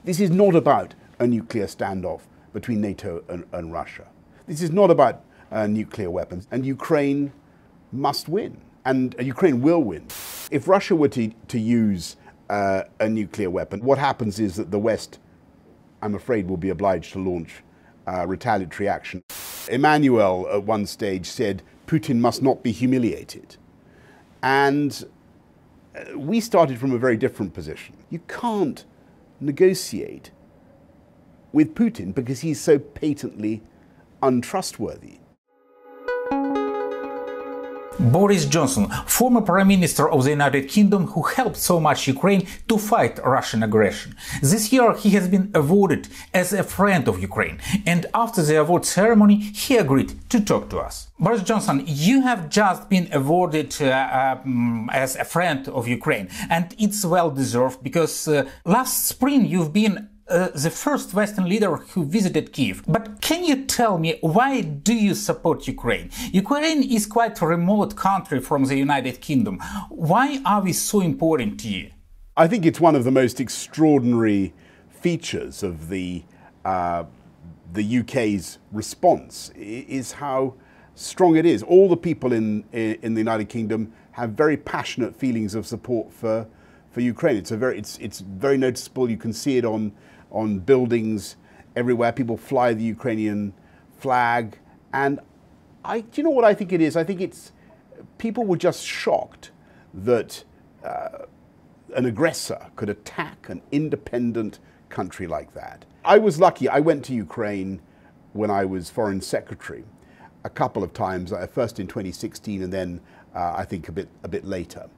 This is not about a nuclear standoff between NATO and Russia. This is not about nuclear weapons. And Ukraine must win. And Ukraine will win. If Russia were to use a nuclear weapon, what happens is that the West, I'm afraid, will be obliged to launch retaliatory action. Emmanuel at one stage said, Putin must not be humiliated. And we started from a very different position. You can't negotiate with Putin because he's so patently untrustworthy. Boris Johnson, former Prime Minister of the United Kingdom who helped so much Ukraine to fight Russian aggression. This year he has been awarded as a friend of Ukraine, and after the award ceremony he agreed to talk to us. Boris Johnson, you have just been awarded as a friend of Ukraine, and it's well deserved because last spring you've been the first Western leader who visited Kyiv. But can you tell me, why do you support Ukraine? Ukraine is quite a remote country from the United Kingdom. Why are we so important to you? I think it's one of the most extraordinary features of the UK's response is how strong it is. All the people in the United Kingdom have very passionate feelings of support for Ukraine. It's very noticeable. You can see it on buildings everywhere. People fly the Ukrainian flag. And do you know what I think it is? I think people were just shocked that an aggressor could attack an independent country like that. I was lucky. I went to Ukraine when I was Foreign Secretary a couple of times, first in 2016 and then I think a bit later.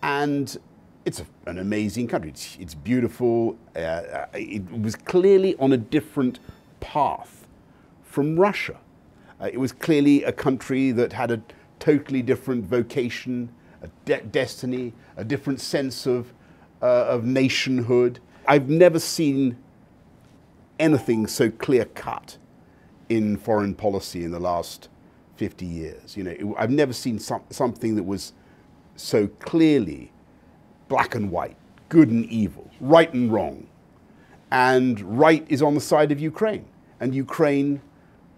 And it's an amazing country. It's beautiful. It was clearly on a different path from Russia. It was clearly a country that had a totally different vocation, a destiny, a different sense of nationhood. I've never seen anything so clear-cut in foreign policy in the last 50 years. You know, I've never seen something that was so clearly black and white, good and evil, right and wrong. And right is on the side of Ukraine. And Ukraine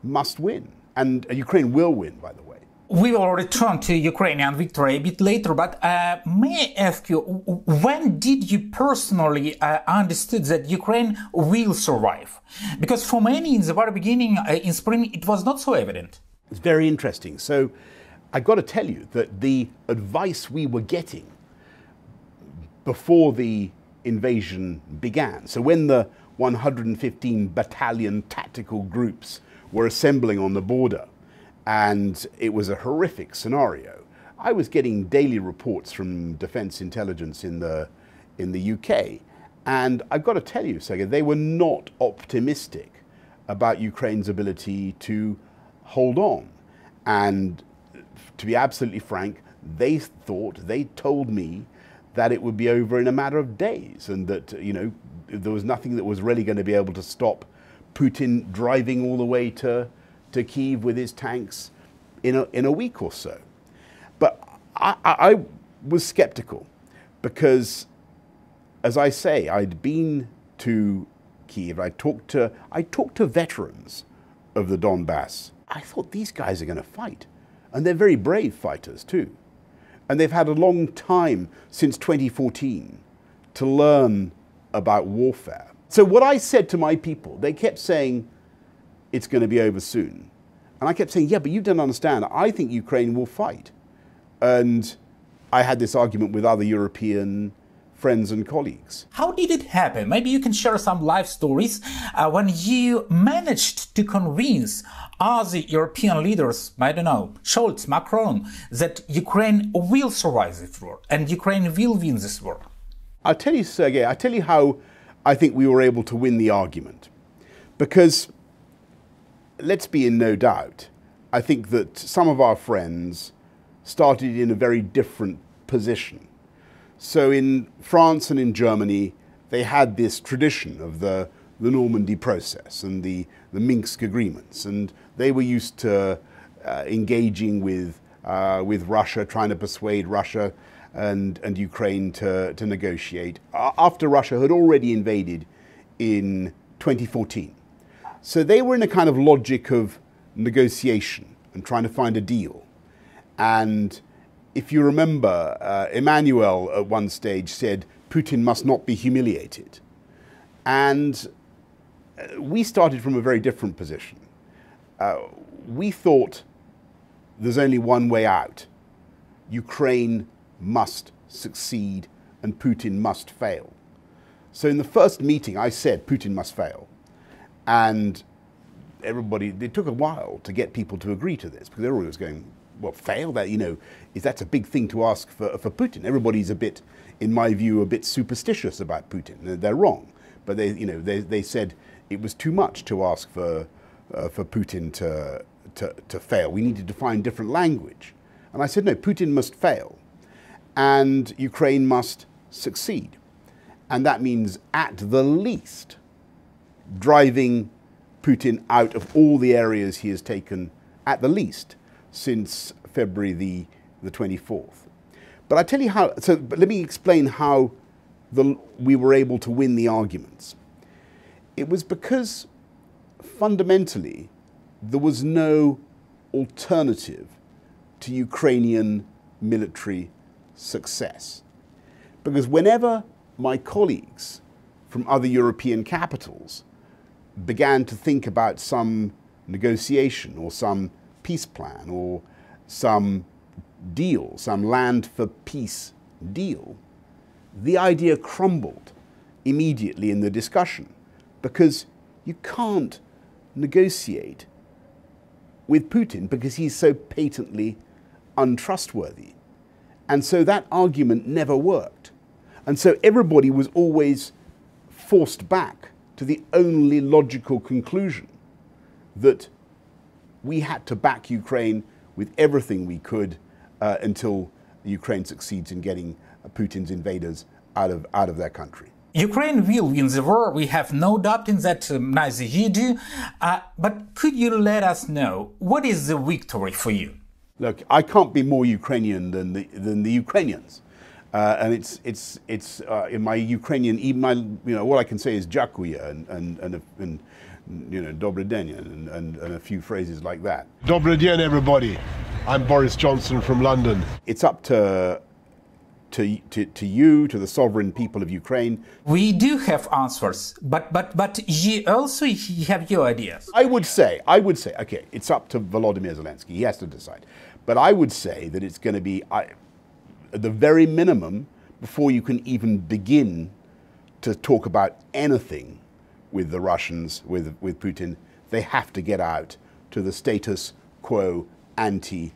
must win. And Ukraine will win, by the way. We will return to Ukrainian victory a bit later, but may I ask you, when did you personally understood that Ukraine will survive? Because for many in the very beginning, in spring, it was not so evident. It's very interesting. So I've got to tell you that the advice we were getting before the invasion began, so when the 115 battalion tactical groups were assembling on the border, and it was a horrific scenario, I was getting daily reports from Defence Intelligence in the UK, and I've got to tell you, Sergei, they were not optimistic about Ukraine's ability to hold on. And to be absolutely frank, they told me that it would be over in a matter of days, and that, you know, there was nothing that was really going to be able to stop Putin driving all the way to Kyiv with his tanks in a week or so. But I was skeptical because, as I say, I'd been to Kyiv. I talked to veterans of the Donbass. I thought, these guys are going to fight, and they're very brave fighters too. And they've had a long time since 2014 to learn about warfare. So what I said to my people, they kept saying, it's going to be over soon. And I kept saying, yeah, but you don't understand. I think Ukraine will fight. And I had this argument with other European friends and colleagues. How did it happen? Maybe you can share some life stories when you managed to convince other European leaders, I don't know, Scholz, Macron, that Ukraine will survive this war and Ukraine will win this war. I'll tell you, Sergei, I'll tell you how I think we were able to win the argument. Because, let's be in no doubt, I think that some of our friends started in a very different position. So in France and in Germany, they had this tradition of the Normandy process and the Minsk agreements, and they were used to engaging with Russia, trying to persuade Russia and Ukraine to negotiate. After Russia had already invaded in 2014. So they were in a kind of logic of negotiation and trying to find a deal. And if you remember, Emmanuel at one stage said, Putin must not be humiliated. And we started from a very different position. We thought there's only one way out. Ukraine must succeed and Putin must fail. So in the first meeting, I said Putin must fail. And everybody, it took a while to get people to agree to this because everybody was going, well, fail? That, you know, that's a big thing to ask for Putin. Everybody's a bit, in my view, a bit superstitious about Putin. They're wrong. But they said it was too much to ask for Putin to fail. We needed to find different language. And I said, no, Putin must fail and Ukraine must succeed. And that means at the least driving Putin out of all the areas he has taken, at the least, since February the 24th. But I tell you how, but let me explain how we were able to win the arguments. It was because fundamentally there was no alternative to Ukrainian military success. Because whenever my colleagues from other European capitals began to think about some negotiation or some peace plan or some deal, some land for peace deal, the idea crumbled immediately in the discussion because you can't negotiate with Putin because he's so patently untrustworthy. And so that argument never worked. And so everybody was always forced back to the only logical conclusion that we had to back Ukraine with everything we could until Ukraine succeeds in getting Putin's invaders out of their country. Ukraine will win the war, we have no doubt in that, neither you do. But could you let us know, what is the victory for you? Look, I can't be more Ukrainian than the Ukrainians. And it's in my Ukrainian, even my, all I can say is Dziękuję and Dobry dzień and a few phrases like that. Dobry dzień, everybody. I'm Boris Johnson from London. It's up to you, to the sovereign people of Ukraine. We do have answers, but you also have your ideas. I would say, okay, it's up to Volodymyr Zelensky. He has to decide. But I would say that it's going to be, at the very minimum, before you can even begin to talk about anything with the Russians, with Putin, they have to get out to the status quo ante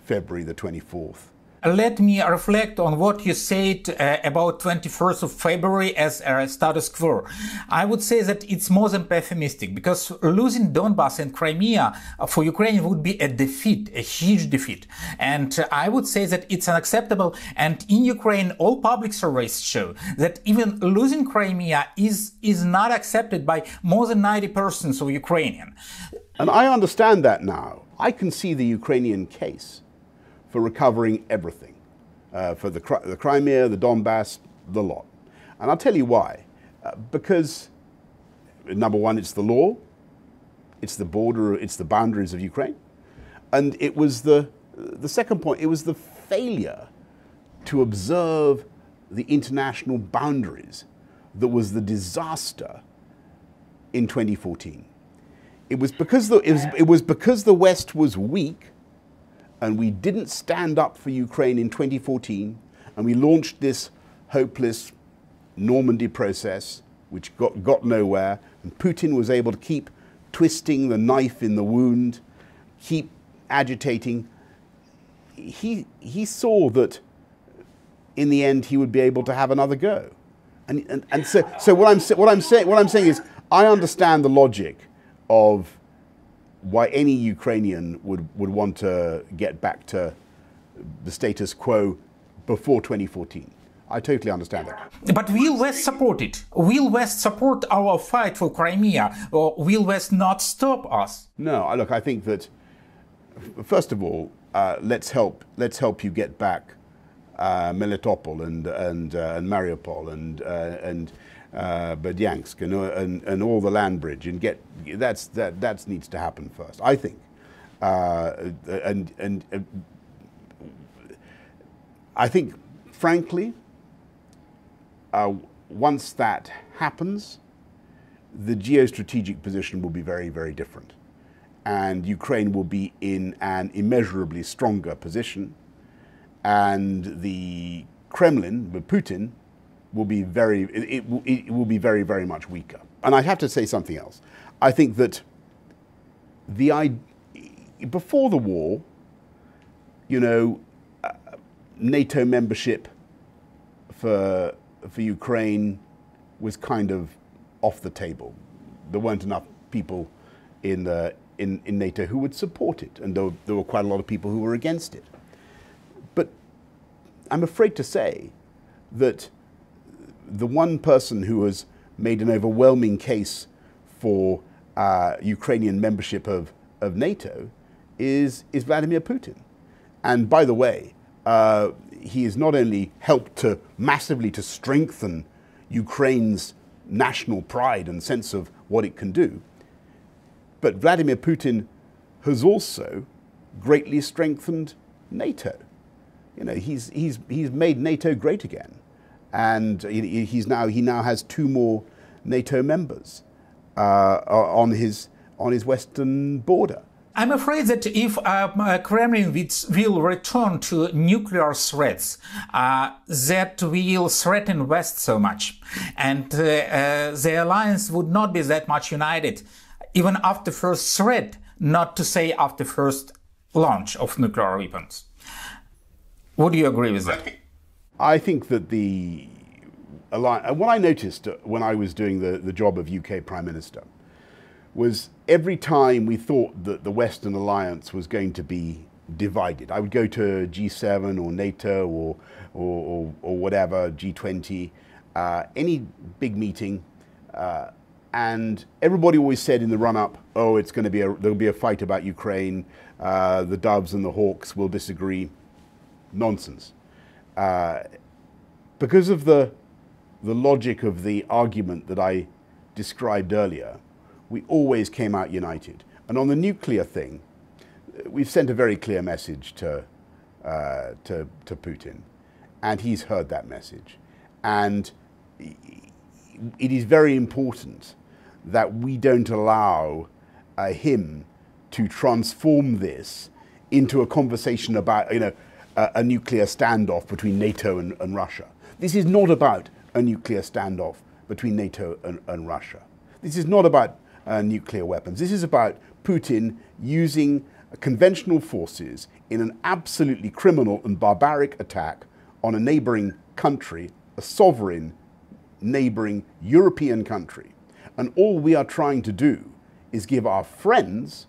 February the 24th. Let me reflect on what you said about 21st of February as a status quo. I would say that it's more than pessimistic, because losing Donbass and Crimea for Ukraine would be a defeat, a huge defeat. And I would say that it's unacceptable. And in Ukraine, all public surveys show that even losing Crimea is not accepted by more than 90% of Ukrainians. And I understand that now. I can see the Ukrainian case for recovering everything, for the Crimea, the Donbass, the lot. And I'll tell you why. Because, number one, it's the law, it's the border, it's the boundaries of Ukraine. And it was the second point, it was the failure to observe the international boundaries that was the disaster in 2014. It was because the West was weak, and we didn't stand up for Ukraine in 2014, and we launched this hopeless Normandy process, which got nowhere, and Putin was able to keep twisting the knife in the wound, keep agitating. He saw that in the end he would be able to have another go, and so what I'm saying is I understand the logic of why any Ukrainian would want to get back to the status quo before 2014. I totally understand that. But will West support it? Will West support our fight for Crimea? Or will West not stop us? No, look, I think that, first of all, let's help you get back Melitopol and Mariupol Berdyansk and all the land bridge and get that needs to happen first, I think. I think, frankly, once that happens, the geostrategic position will be very, very different. And Ukraine will be in an immeasurably stronger position. And the Kremlin, with Putin, will be it will be very, very much weaker. And I have to say something else. I think that before the war, you know, NATO membership for Ukraine was kind of off the table. There weren't enough people in NATO who would support it, and there were quite a lot of people who were against it. But I'm afraid to say that the one person who has made an overwhelming case for Ukrainian membership of NATO is Vladimir Putin. And by the way, he has not only helped to massively to strengthen Ukraine's national pride and sense of what it can do, but Vladimir Putin has also greatly strengthened NATO. You know, he's made NATO great again, and he now has 2 more NATO members on his western border. I'm afraid that if Kremlin will return to nuclear threats, that will threaten West so much, and the alliance would not be that much united, even after first threat, not to say after first launch of nuclear weapons. Would you agree with that? I think that what I noticed when I was doing the job of UK Prime Minister was every time we thought that the Western alliance was going to be divided, I would go to G7 or NATO or whatever, G20, any big meeting, and everybody always said in the run-up, oh, it's going to be there'll be a fight about Ukraine, the doves and the hawks will disagree. Nonsense. Because of the logic of the argument that I described earlier, we always came out united. And on the nuclear thing, we've sent a very clear message to Putin, and he's heard that message. And it is very important that we don't allow him to transform this into a conversation about, you know, a nuclear standoff between NATO and Russia. This is not about a nuclear standoff between NATO and Russia. This is not about nuclear weapons. This is about Putin using conventional forces in an absolutely criminal and barbaric attack on a neighboring country, a sovereign neighboring European country. And all we are trying to do is give our friends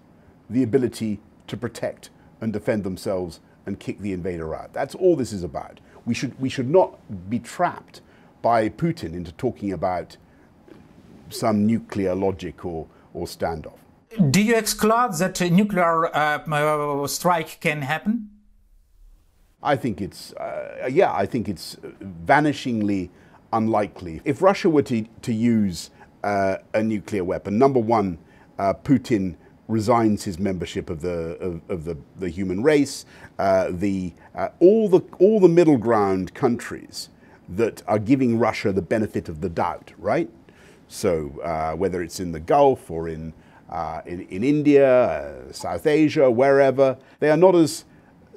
the ability to protect and defend themselves and kick the invader out. That's all this is about. We should not be trapped by Putin into talking about some nuclear logic or standoff. Do you exclude that a nuclear strike can happen? I think it's vanishingly unlikely. If Russia were to use a nuclear weapon, number one, Putin resigns his membership of the human race. All the middle ground countries that are giving Russia the benefit of the doubt, right? So whether it's in the Gulf or in India, South Asia, wherever, they are not as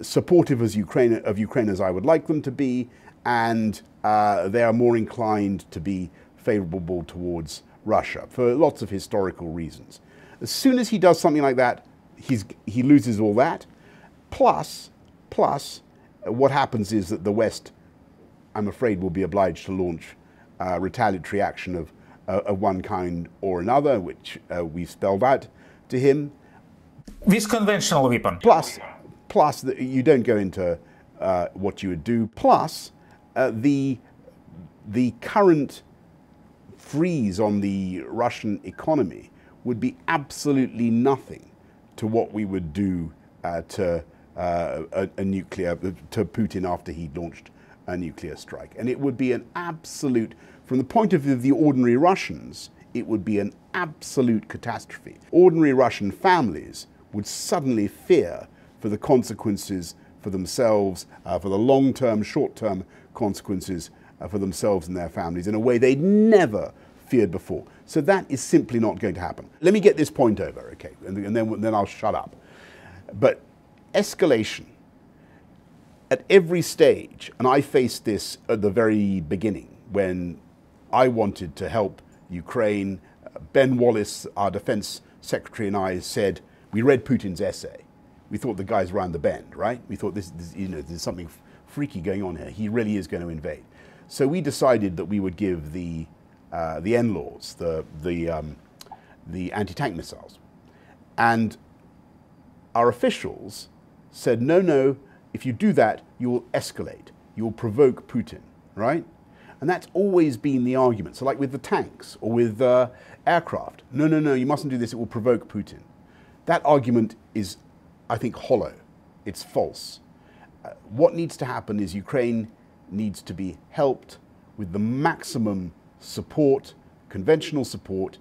supportive of Ukraine as I would like them to be, and they are more inclined to be favorable towards Russia for lots of historical reasons. As soon as he does something like that, he loses all that. Plus, what happens is that the West, I'm afraid, will be obliged to launch retaliatory action of one kind or another, which we've spelled out to him. With conventional weapon. Plus, you don't go into what you would do. Plus, the current freeze on the Russian economy would be absolutely nothing to what we would do to Putin after he launched a nuclear strike. And it would be an absolute, from the point of view of the ordinary Russians, it would be an absolute catastrophe. Ordinary Russian families would suddenly fear for the consequences for themselves, for the long-term, short-term consequences for themselves and their families in a way they'd never feared before. So that is simply not going to happen. Let me get this point over, okay, and then I'll shut up. But escalation at every stage, and I faced this at the very beginning when I wanted to help Ukraine. Ben Wallace, our defense secretary, and I said, we read Putin's essay. We thought the guy's round the bend, right? We thought this there's something freaky going on here. He really is going to invade. So we decided that we would give the NLAWs, the anti-tank missiles. And our officials said, no, if you do that, you will escalate. You will provoke Putin, right? And that's always been the argument. So like with the tanks or with aircraft, no, you mustn't do this, it will provoke Putin. That argument is, I think, hollow. It's false. What needs to happen is Ukraine needs to be helped with the maximum support, conventional support,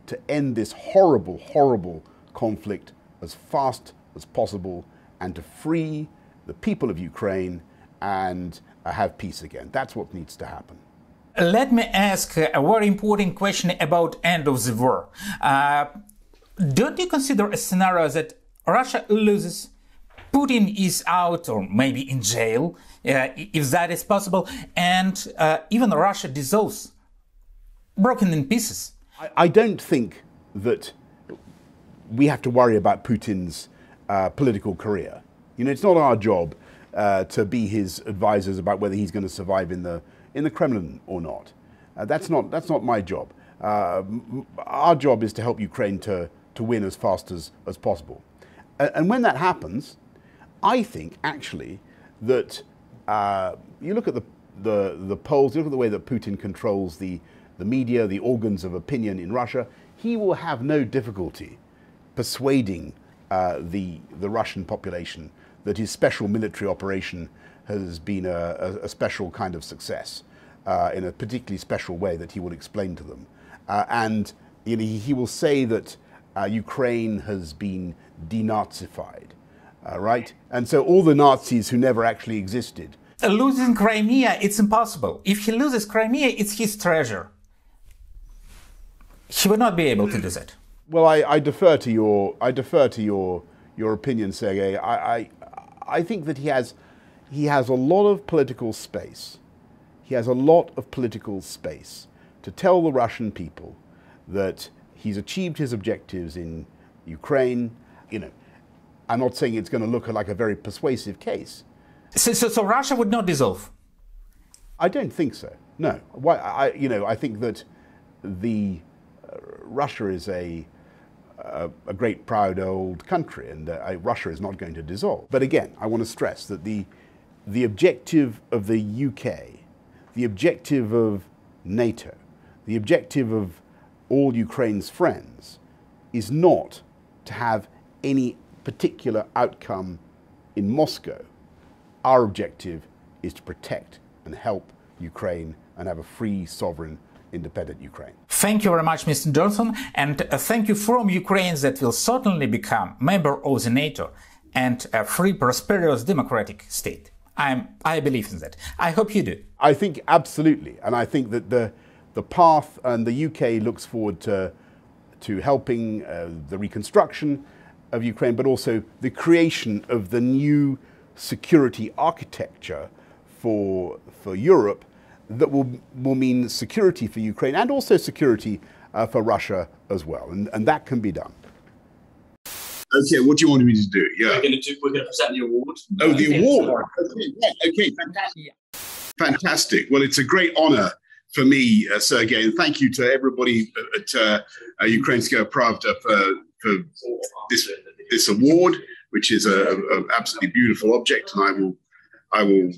to end this horrible, horrible conflict as fast as possible and to free the people of Ukraine and have peace again. That's what needs to happen. Let me ask a very important question about end of the war. Don't you consider a scenario that Russia loses, Putin is out or maybe in jail, if that is possible, and even Russia dissolves, broken in pieces? I don't think that we have to worry about Putin's political career. You know, it's not our job to be his advisors about whether he's going to survive in the Kremlin or not. That's not my job. Our job is to help Ukraine to win as fast as possible. And when that happens, I think actually that you look at the polls, you look at the way that Putin controls the media, the organs of opinion in Russia, he will have no difficulty persuading the Russian population that his special military operation has been a special kind of success in a particularly special way that he will explain to them. And you know, he will say that Ukraine has been denazified, right? And so all the Nazis who never actually existed. Losing Crimea, it's impossible. If he loses Crimea, it's his treasure. He will not be able to do that. Well, I defer to your opinion, Sergei. I think that he has a lot of political space. He has a lot of political space to tell the Russian people that he's achieved his objectives in Ukraine. You know, I'm not saying it's going to look like a very persuasive case. So Russia would not dissolve? I don't think so. No. Why? I think that Russia is a great, proud old country, and Russia is not going to dissolve. But again, I want to stress that the objective of the UK, the objective of NATO, the objective of all Ukraine's friends is not to have any particular outcome in Moscow. Our objective is to protect and help Ukraine and have a free, sovereign, independent Ukraine. Thank you very much, Mr. Johnson, and thank you from Ukraine that will certainly become member of the NATO and a free, prosperous, democratic state. I believe in that. I hope you do. I think absolutely, and I think that the path, and the UK looks forward to helping the reconstruction of Ukraine, but also the creation of the new security architecture for Europe that will mean security for Ukraine and also security for Russia as well, and that can be done. Okay, what do you want me to do? Yeah, we're going to present the award. Oh, the award. Okay, fantastic. Yeah. Fantastic. Well, it's a great honor for me, Sergei, and thank you to everybody at Ukrainskaya Pravda for this award, which is an absolutely beautiful object, and I will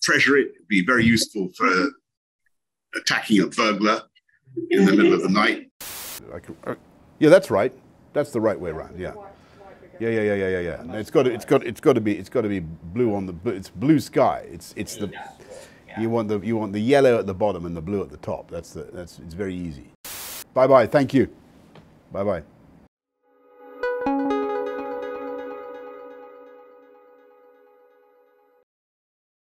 treasure it. It'll be very useful for attacking a burglar in the middle of the night. Yeah, that's right. That's the right way around. Yeah. Yeah. It's got to be blue on the. It's blue sky. It's the. You want the yellow at the bottom and the blue at the top. It's very easy. Bye bye. Thank you. Bye bye.